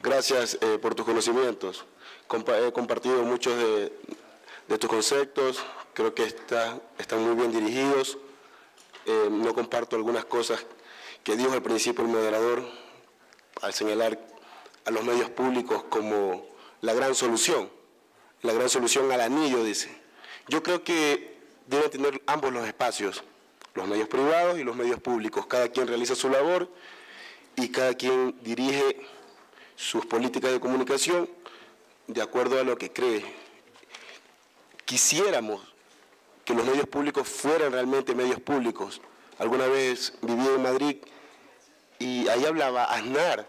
Gracias por tus conocimientos. He compartido muchos de tus conceptos, creo que están muy bien dirigidos. No comparto algunas cosas que dijo al principio el moderador al señalar a los medios públicos como la gran solución al anillo, dice. Yo creo que deben tener ambos los espacios, los medios privados y los medios públicos. Cada quien realiza su labor y cada quien dirige sus políticas de comunicación de acuerdo a lo que cree. Quisiéramos que los medios públicos fueran realmente medios públicos. Alguna vez viví en Madrid y ahí hablaba Aznar,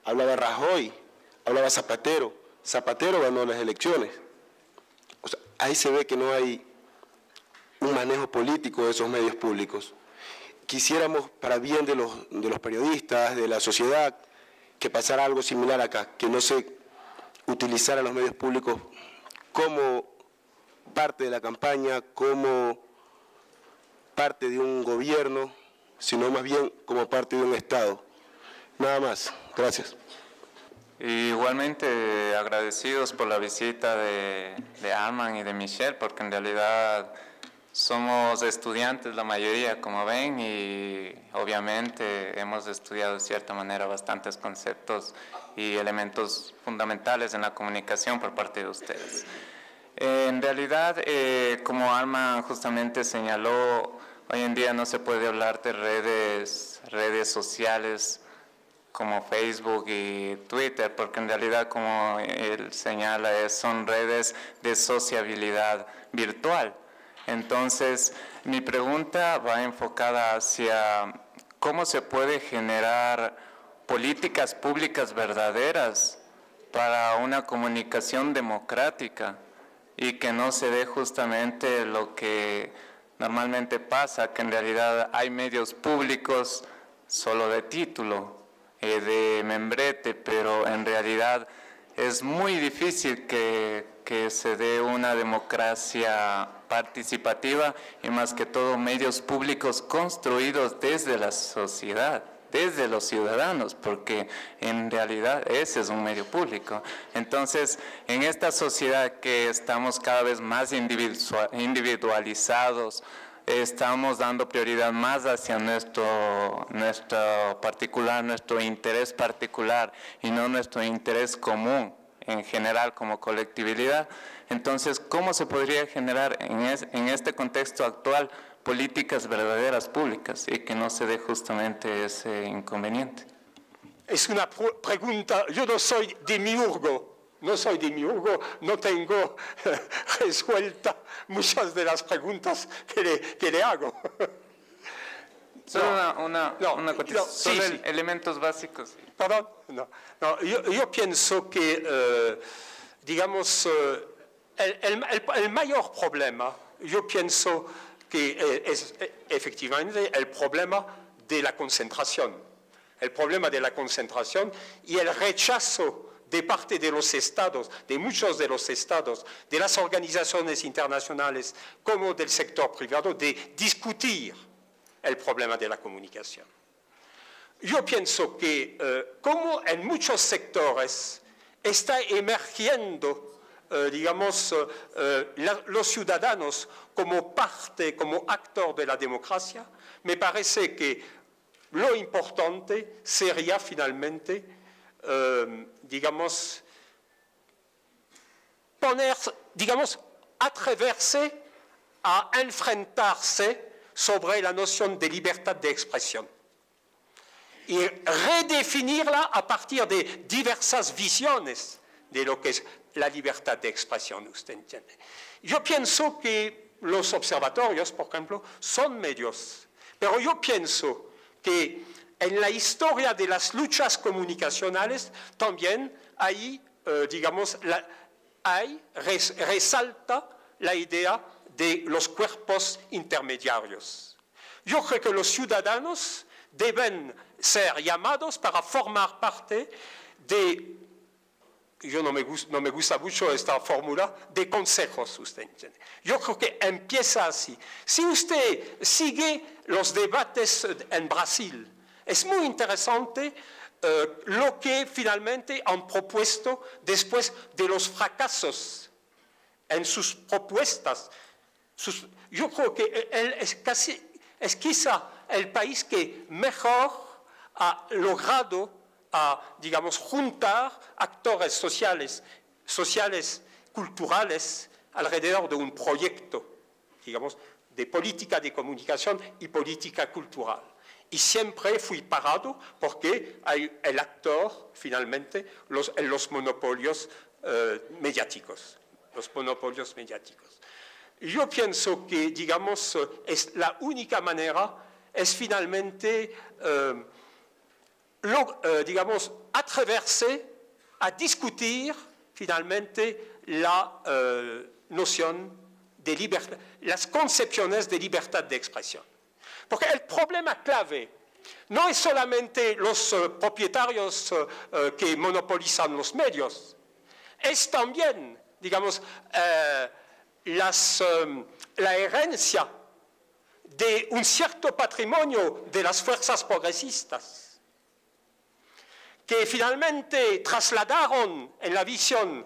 hablaba Rajoy, hablaba Zapatero. Zapatero ganó las elecciones. O sea, ahí se ve que no hay un manejo político de esos medios públicos. Quisiéramos, para bien de los periodistas, de la sociedad, que pasara algo similar acá, que no se utilizara los medios públicos como parte de la campaña, como parte de un gobierno, sino más bien como parte de un Estado. Nada más. Gracias. Igualmente agradecidos por la visita de Armand y de Michelle, porque en realidad somos estudiantes la mayoría, como ven, y obviamente hemos estudiado de cierta manera bastantes conceptos y elementos fundamentales en la comunicación por parte de ustedes. En realidad, como Armand justamente señaló, hoy en día no se puede hablar de redes sociales como Facebook y Twitter, porque en realidad, como él señala, son redes de sociabilidad virtual. Entonces, mi pregunta va enfocada hacia cómo se puede generar políticas públicas verdaderas para una comunicación democrática y que no se dé justamente lo que normalmente pasa, que en realidad hay medios públicos solo de título, de membrete, pero en realidad es muy difícil que se dé una democracia participativa y más que todo medios públicos construidos desde la sociedad, desde los ciudadanos, porque en realidad ese es un medio público. Entonces, en esta sociedad que estamos cada vez más individualizados, estamos dando prioridad más hacia nuestro interés particular y no nuestro interés común en general como colectividad. Entonces, ¿cómo se podría generar en este contexto actual políticas verdaderas públicas y que no se dé justamente ese inconveniente? Es una pregunta, yo no soy demiurgo, no tengo resuelta muchas de las preguntas que le hago. Solo solo elementos básicos. Perdón, yo pienso que, digamos, el mayor problema, yo pienso que es efectivamente el problema de la concentración. El problema de la concentración y el rechazo de parte de los estados, de muchos de los estados, de las organizaciones internacionales como del sector privado, de discutir el problema de la comunicación. Yo pienso que, como en muchos sectores está emergiendo, digamos, los ciudadanos como parte, como actor de la democracia, me parece que lo importante sería finalmente, digamos, atreverse a enfrentarse sobre la noción de libertad de expresión y redefinirla a partir de diversas visiones de lo que es la libertad de expresión, usted entiende. Yo pienso que los observatorios, por ejemplo, son medios, pero yo pienso que en la historia de las luchas comunicacionales también hay, digamos, resalta la idea de los cuerpos intermediarios. Yo creo que los ciudadanos deben ser llamados para formar parte de, no me gusta mucho esta fórmula, de consejos, usted entiende. Yo creo que empieza así. Si usted sigue los debates en Brasil, es muy interesante lo que finalmente han propuesto después de los fracasos en sus propuestas. Yo creo que es quizá el país que mejor ha logrado digamos, juntar actores sociales, culturales, alrededor de un proyecto, digamos, de política de comunicación y política cultural. Y siempre fui parado porque hay el actor, finalmente, los monopolios mediáticos. Los monopolios mediáticos. Yo pienso que, digamos, es la única manera, es finalmente, digamos, atreverse a discutir, finalmente, la noción de libertad, las concepciones de libertad de expresión. Porque el problema clave no es solamente los propietarios que monopolizan los medios, es también, digamos, la herencia de un cierto patrimonio de las fuerzas progresistas, que finalmente trasladaron en la visión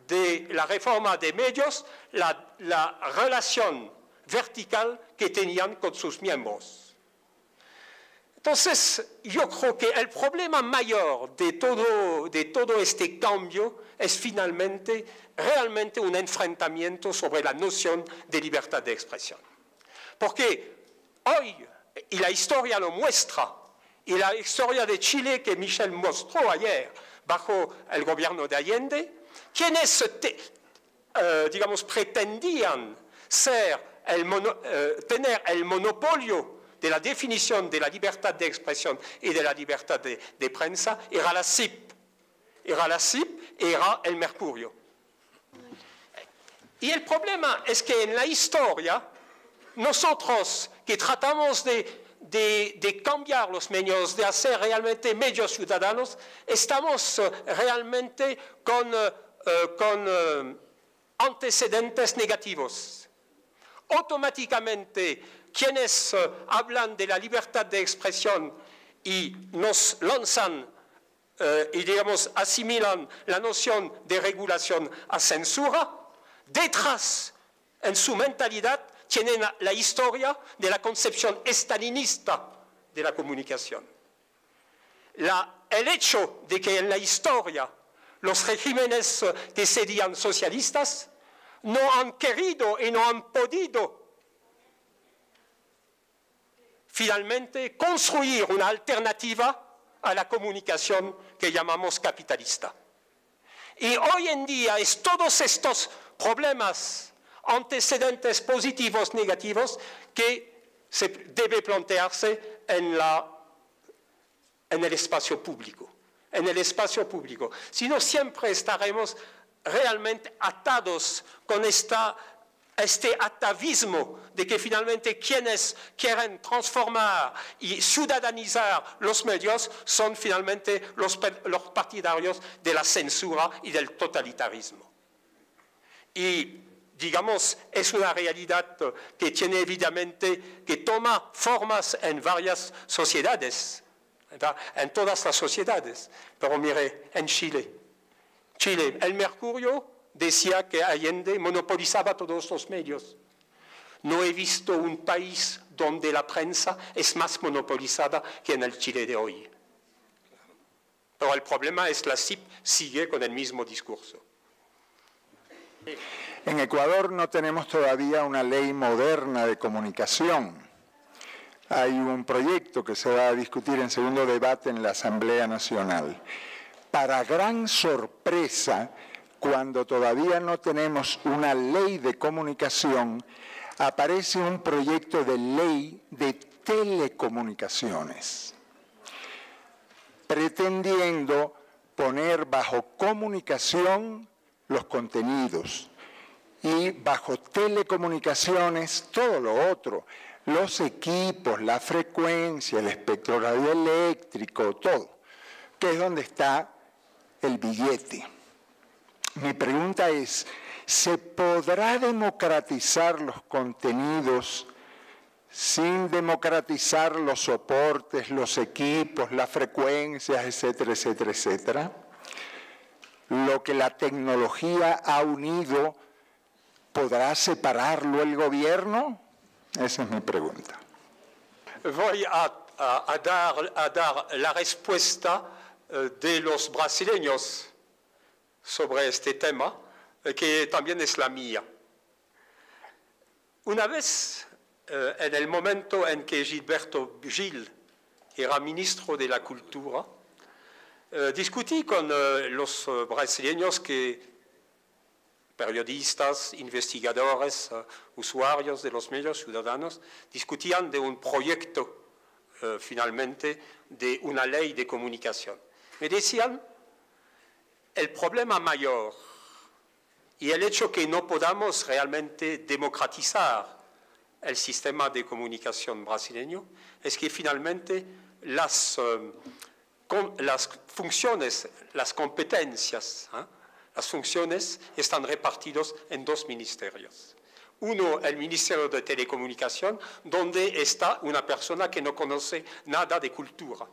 de la reforma de medios la relación vertical que tenían con sus miembros. Entonces, yo creo que el problema mayor de todo este cambio es finalmente realmente un enfrentamiento sobre la noción de libertad de expresión. Porque hoy, y la historia lo muestra, y la historia de Chile que Michel mostró ayer bajo el gobierno de Allende, quienes, digamos, pretendían tener el monopolio de la definición de la libertad de expresión y de la libertad de prensa, era la CIP. Era la CIP y era el Mercurio. Y el problema es que en la historia, nosotros que tratamos de cambiar los medios, de hacer realmente medios ciudadanos, estamos realmente con antecedentes negativos. Automáticamente, quienes hablan de la libertad de expresión y nos lanzan y, digamos, asimilan la noción de regulación a censura, detrás, en su mentalidad, tienen la historia de la concepción estalinista de la comunicación. El hecho de que en la historia los regímenes que se digan socialistas no han querido y no han podido finalmente construir una alternativa a la comunicación que llamamos capitalista. Y hoy en día es todos estos problemas, antecedentes positivos, negativos, que se debe plantearse en el espacio público. En el espacio público. Si no, siempre estaremos realmente atados con este atavismo de que finalmente quienes quieren transformar y ciudadanizar los medios son finalmente los partidarios de la censura y del totalitarismo. Y, digamos, es una realidad que tiene evidentemente, que toma formas en varias sociedades, ¿verdad? En todas las sociedades. Pero mire, en Chile, el Mercurio decía que Allende monopolizaba todos los medios. No he visto un país donde la prensa es más monopolizada que en el Chile de hoy. Pero el problema es que la CIP sigue con el mismo discurso. En Ecuador no tenemos todavía una ley moderna de comunicación. Hay un proyecto que se va a discutir en segundo debate en la Asamblea Nacional. Para gran sorpresa, cuando todavía no tenemos una ley de comunicación, aparece un proyecto de ley de telecomunicaciones, pretendiendo poner bajo comunicación los contenidos y bajo telecomunicaciones todo lo otro, los equipos, la frecuencia, el espectro radioeléctrico, todo, que es donde está el billete. Mi pregunta es, ¿se podrá democratizar los contenidos sin democratizar los soportes, los equipos, las frecuencias, etcétera, etcétera, etcétera. Lo que la tecnología ha unido, ¿podrá separarlo el gobierno? Esa es mi pregunta. Voy a dar la respuesta de los brasileños sobre este tema, que también es la mía. Una vez, en el momento en que Gilberto Gil era ministro de la Cultura, discutí con los brasileños, periodistas, investigadores, usuarios de los medios, ciudadanos, discutían de un proyecto, finalmente, de una ley de comunicación. Me decían, el problema mayor y el hecho que no podamos realmente democratizar el sistema de comunicación brasileño es que finalmente las funciones, las competencias, las funciones están repartidas en dos ministerios. Uno, el Ministerio de Telecomunicación, donde está una persona que no conoce nada de cultura.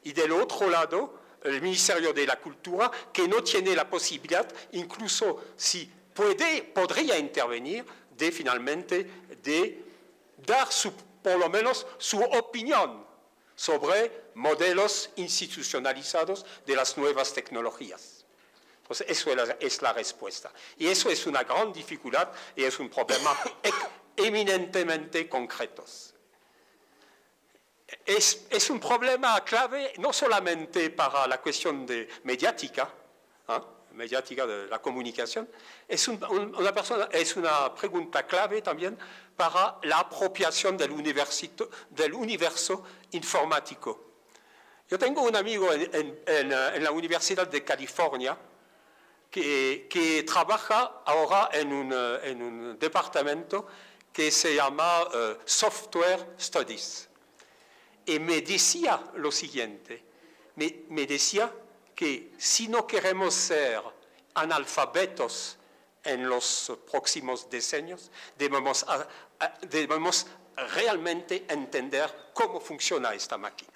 Y del otro lado, el Ministerio de la Cultura, que no tiene la posibilidad, incluso si podría intervenir, finalmente de dar por lo menos su opinión sobre modelos institucionalizados de las nuevas tecnologías. Entonces, eso es la respuesta. Y eso es una gran dificultad y es un problema eminentemente concreto. Es un problema clave no solamente para la cuestión mediática de la comunicación, es una pregunta clave también para la apropiación del universo informático. Yo tengo un amigo en la Universidad de California que trabaja ahora en un departamento que se llama Software Studies. Y me decía lo siguiente, me decía que si no queremos ser analfabetos en los próximos decenios, debemos realmente entender cómo funciona esta máquina.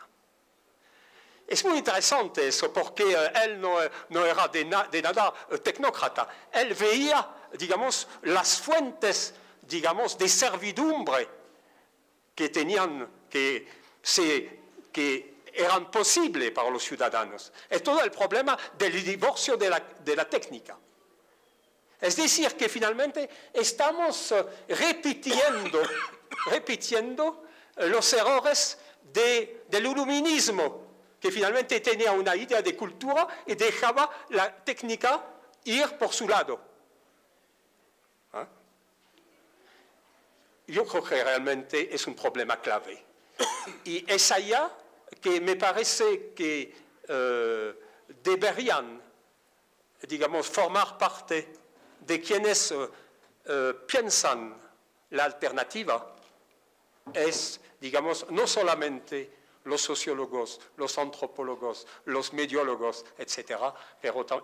Es muy interesante eso, porque él no era de nada tecnócrata. Él veía, digamos, las fuentes, digamos, de servidumbre que tenían, que eran posibles para los ciudadanos. Es todo el problema del divorcio de la técnica. Es decir, que finalmente estamos repitiendo los errores del iluminismo, que finalmente tenía una idea de cultura y dejaba la técnica ir por su lado. Yo creo que realmente es un problema clave. Y es allá que me parece que deberían, digamos, formar parte de quienes piensan la alternativa, es, digamos, no solamente los sociólogos, los antropólogos, los mediólogos, etcétera,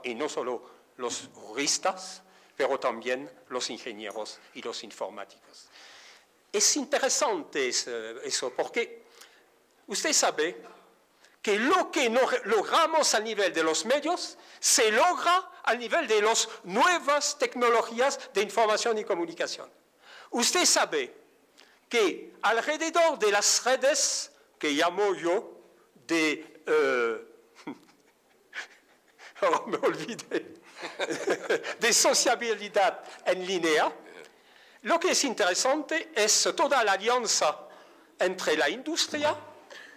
y no solo los juristas, pero también los ingenieros y los informáticos. Es interesante eso, porque usted sabe que lo que no logramos a nivel de los medios se logra a nivel de las nuevas tecnologías de información y comunicación. Usted sabe que alrededor de las redes que llamo yo me olvidé, de sociabilidad en línea, lo que es interesante es toda la alianza entre la industria,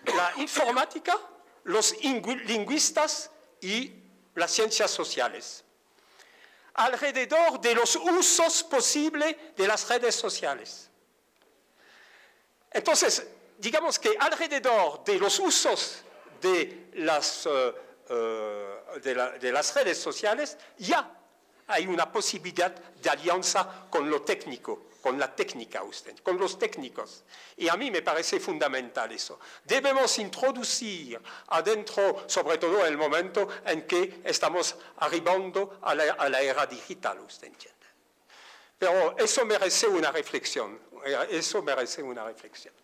la informática, los lingüistas y las ciencias sociales, alrededor de los usos posibles de las redes sociales. Entonces, digamos que alrededor de los usos de las redes sociales ya hay una posibilidad de alianza con lo técnico, con la técnica, con los técnicos. Y a mí me parece fundamental eso. Debemos introducir adentro, sobre todo en el momento en que estamos arribando a la era digital, usted entiende. Pero eso merece una reflexión. Eso merece una reflexión.